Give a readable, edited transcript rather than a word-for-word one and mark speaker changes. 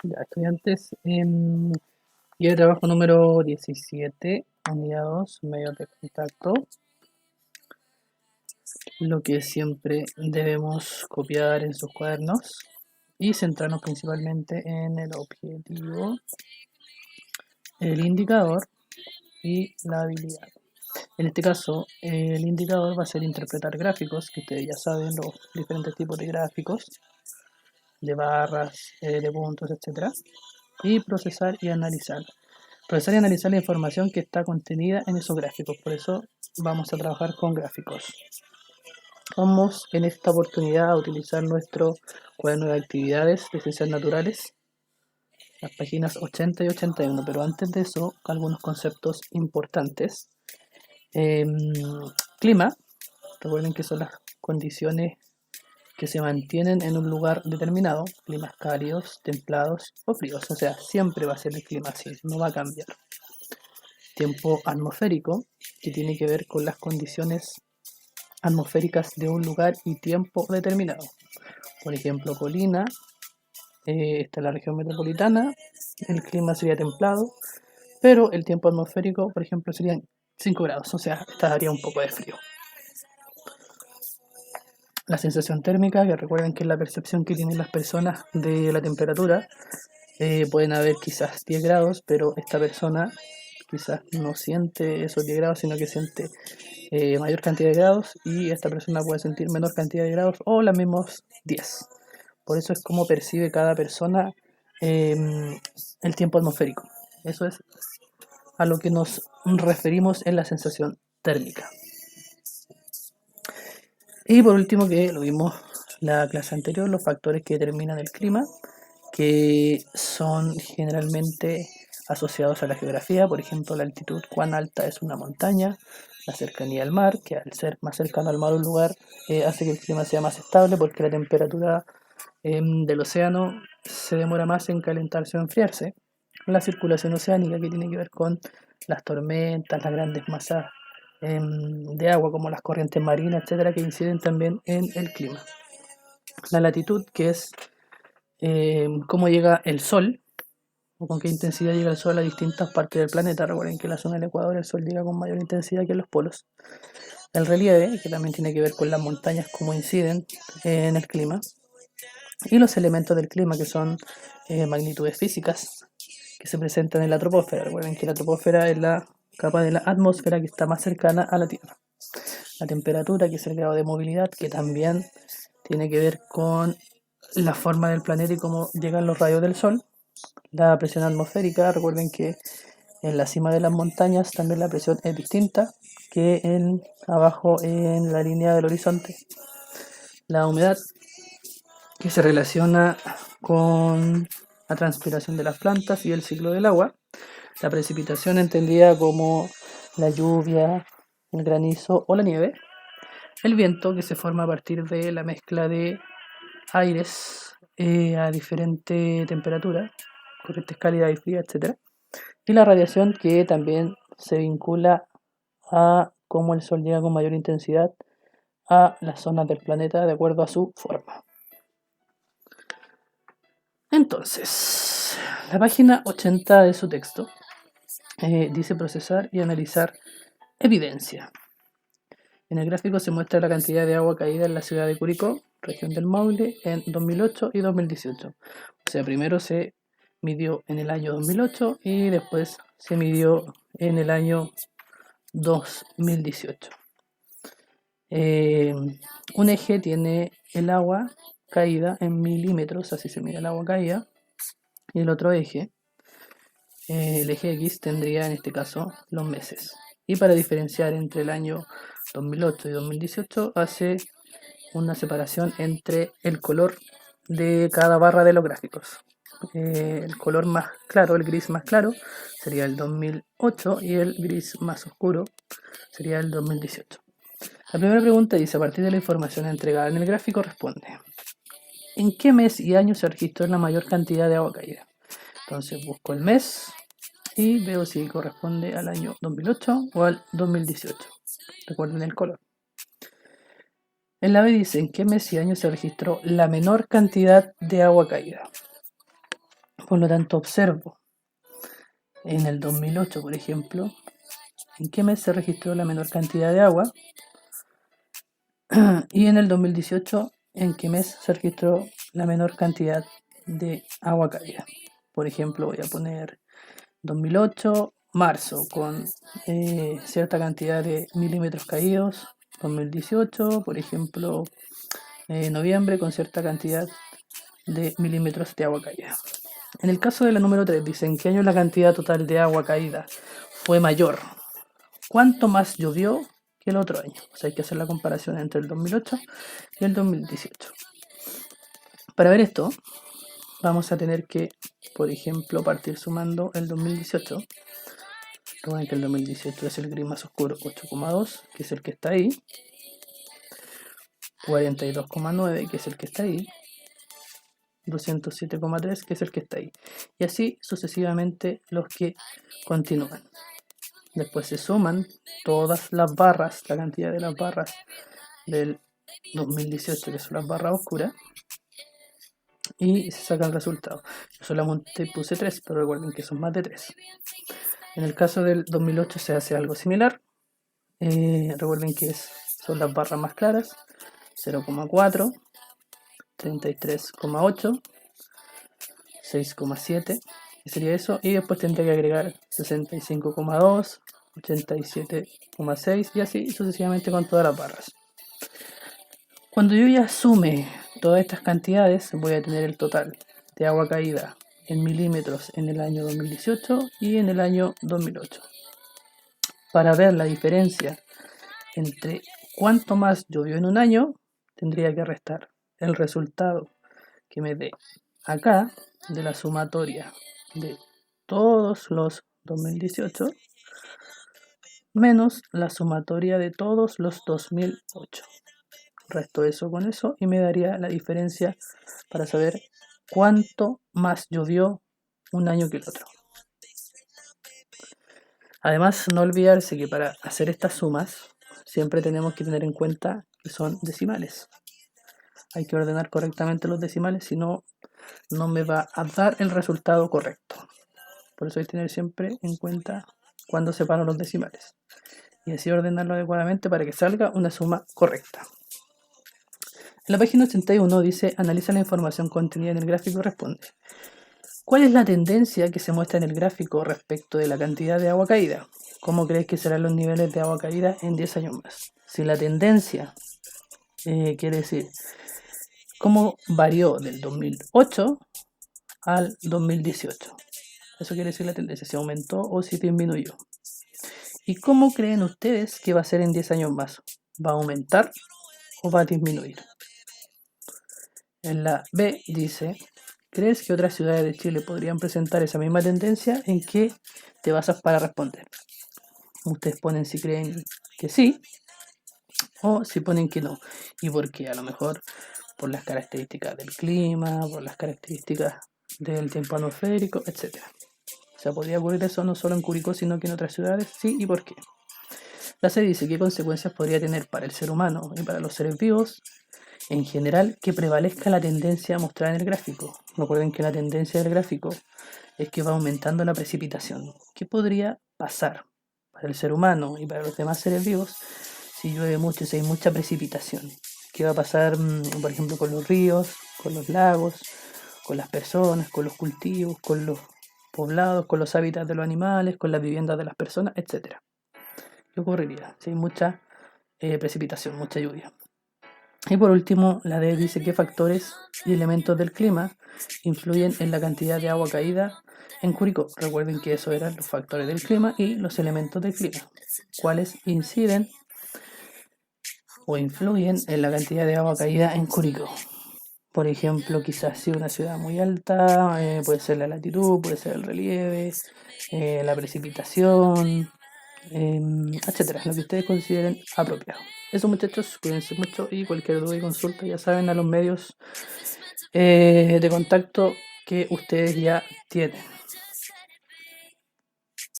Speaker 1: Ya, estudiantes, guía de trabajo número 17, unidad 2, medios de contacto. Lo que siempre debemos copiar en sus cuadernos y centrarnos principalmente en el objetivo, el indicador y la habilidad. En este caso, el indicador va a ser interpretar gráficos, que ustedes ya saben los diferentes tipos de gráficos, de barras, de puntos, etc. Y procesar y analizar. Procesar y analizar la información que está contenida en esos gráficos. Por eso vamos a trabajar con gráficos. Vamos en esta oportunidad a utilizar nuestro cuaderno de actividades de ciencias naturales, las páginas 80 y 81. Pero antes de eso, algunos conceptos importantes. Clima, recuerden que son las condiciones que se mantienen en un lugar determinado, climas cálidos, templados o fríos, o sea, siempre va a ser el clima así, no va a cambiar. Tiempo atmosférico, que tiene que ver con las condiciones atmosféricas de un lugar y tiempo determinado. Por ejemplo, Colina, está en la región metropolitana, el clima sería templado, pero el tiempo atmosférico, por ejemplo, serían 5 grados, o sea, estaría un poco de frío. La sensación térmica, que recuerden que es la percepción que tienen las personas de la temperatura, pueden haber quizás 10 grados, pero esta persona quizás no siente esos 10 grados, sino que siente mayor cantidad de grados, y esta persona puede sentir menor cantidad de grados o los mismos 10. Por eso es como percibe cada persona el tiempo atmosférico. Eso es a lo que nos referimos en la sensación térmica. Y por último, que lo vimos la clase anterior, los factores que determinan el clima, que son generalmente asociados a la geografía, por ejemplo, la altitud, cuán alta es una montaña, la cercanía al mar, que al ser más cercano al mar un lugar hace que el clima sea más estable porque la temperatura del océano se demora más en calentarse o enfriarse. La circulación oceánica, que tiene que ver con las tormentas, las grandes masas de agua como las corrientes marinas, etcétera, que inciden también en el clima. La latitud, que es cómo llega el sol o con qué intensidad llega el sol a distintas partes del planeta. Recuerden que en la zona del Ecuador el sol llega con mayor intensidad que en los polos. El relieve, que también tiene que ver con las montañas, cómo inciden en el clima. Y los elementos del clima, que son magnitudes físicas que se presentan en la troposfera. Recuerden que la troposfera es la capa de la atmósfera que está más cercana a la Tierra. La temperatura, que es el grado de movilidad, que también tiene que ver con la forma del planeta y cómo llegan los rayos del sol. La presión atmosférica, recuerden que en la cima de las montañas también la presión es distinta que abajo en la línea del horizonte. La humedad, que se relaciona con la transpiración de las plantas y el ciclo del agua. La precipitación, entendida como la lluvia, el granizo o la nieve. El viento, que se forma a partir de la mezcla de aires a diferente temperatura, corrientes cálidas y frías, etc. Y la radiación, que también se vincula a cómo el Sol llega con mayor intensidad a las zonas del planeta de acuerdo a su forma. Entonces, la página 80 de su texto dice procesar y analizar evidencia. En el gráfico se muestra la cantidad de agua caída en la ciudad de Curicó, región del Maule, en 2008 y 2018. O sea, primero se midió en el año 2008 y después se midió en el año 2018. Un eje tiene el agua caída en milímetros, así se mide el agua caída, y el otro eje, el eje X, tendría en este caso los meses. Y para diferenciar entre el año 2008 y 2018 hace una separación entre el color de cada barra de los gráficos. El color más claro, el gris más claro, sería el 2008 y el gris más oscuro sería el 2018. La primera pregunta dice, a partir de la información entregada en el gráfico, responde: ¿en qué mes y año se registró la mayor cantidad de agua caída? Entonces busco el mes y veo si corresponde al año 2008 o al 2018. Recuerden el color. En la B dice, ¿en qué mes y año se registró la menor cantidad de agua caída? Por lo tanto, observo en el 2008, por ejemplo, en qué mes se registró la menor cantidad de agua, y en el 2018, en qué mes se registró la menor cantidad de agua caída. Por ejemplo, voy a poner 2008, marzo, con cierta cantidad de milímetros caídos. 2018, por ejemplo, noviembre, con cierta cantidad de milímetros de agua caída. En el caso de la número 3, dice en qué año la cantidad total de agua caída fue mayor. ¿Cuánto más llovió que el otro año? O sea, hay que hacer la comparación entre el 2008 y el 2018. Para ver esto, vamos a tener que, por ejemplo, partir sumando el 2018. Recuerden que el 2018 es el gris más oscuro, 8,2, que es el que está ahí. 42,9, que es el que está ahí. 207,3, que es el que está ahí. Y así sucesivamente los que continúan. Después se suman todas las barras, la cantidad de las barras del 2018, que son las barras oscuras, y se saca el resultado. Yo solamente puse 3, pero recuerden que son más de 3. En el caso del 2008 se hace algo similar. Recuerden que son las barras más claras, 0,4, 33,8, 6,7, que sería eso, y después tendría que agregar 65,2, 87,6 y así sucesivamente con todas las barras. Cuando yo ya sume todas estas cantidades, voy a tener el total de agua caída en milímetros en el año 2018 y en el año 2008. Para ver la diferencia entre cuánto más llovió en un año, tendría que restar el resultado que me dé acá de la sumatoria de todos los 2018 menos la sumatoria de todos los 2008. Resto eso con eso y me daría la diferencia para saber cuánto más llovió un año que el otro. Además, no olvidarse que para hacer estas sumas siempre tenemos que tener en cuenta que son decimales. Hay que ordenar correctamente los decimales, si no, no me va a dar el resultado correcto. Por eso hay que tener siempre en cuenta cuándo separo los decimales y así ordenarlo adecuadamente para que salga una suma correcta. En la página 81 dice, analiza la información contenida en el gráfico y responde. ¿Cuál es la tendencia que se muestra en el gráfico respecto de la cantidad de agua caída? ¿Cómo crees que serán los niveles de agua caída en 10 años más? Si la tendencia quiere decir cómo varió del 2008 al 2018. Eso quiere decir la tendencia, si aumentó o si disminuyó. ¿Y cómo creen ustedes que va a ser en 10 años más? ¿Va a aumentar o va a disminuir? En la B dice, ¿crees que otras ciudades de Chile podrían presentar esa misma tendencia? ¿En qué te basas para responder? Ustedes ponen si creen que sí o si ponen que no. ¿Y por qué? A lo mejor por las características del clima, por las características del tiempo atmosférico, etc. O sea, podría ocurrir eso no solo en Curicó, sino que en otras ciudades. Sí, ¿y por qué? La C dice, ¿qué consecuencias podría tener para el ser humano y para los seres vivos en general que prevalezca la tendencia mostrada en el gráfico? Recuerden que la tendencia del gráfico es que va aumentando la precipitación. ¿Qué podría pasar para el ser humano y para los demás seres vivos si llueve mucho y si hay mucha precipitación? ¿Qué va a pasar, por ejemplo, con los ríos, con los lagos, con las personas, con los cultivos, con los poblados, con los hábitats de los animales, con las viviendas de las personas, etcétera? ¿Qué ocurriría si hay mucha precipitación, mucha lluvia? Y por último, la D dice qué factores y elementos del clima influyen en la cantidad de agua caída en Curicó. Recuerden que eso eran los factores del clima y los elementos del clima, cuáles inciden o influyen en la cantidad de agua caída en Curicó. Por ejemplo, quizás si una ciudad muy alta, puede ser la latitud, puede ser el relieve, la precipitación, etcétera, lo que ustedes consideren apropiado. Eso, muchachos, cuídense mucho y cualquier duda y consulta ya saben a los medios de contacto que ustedes ya tienen.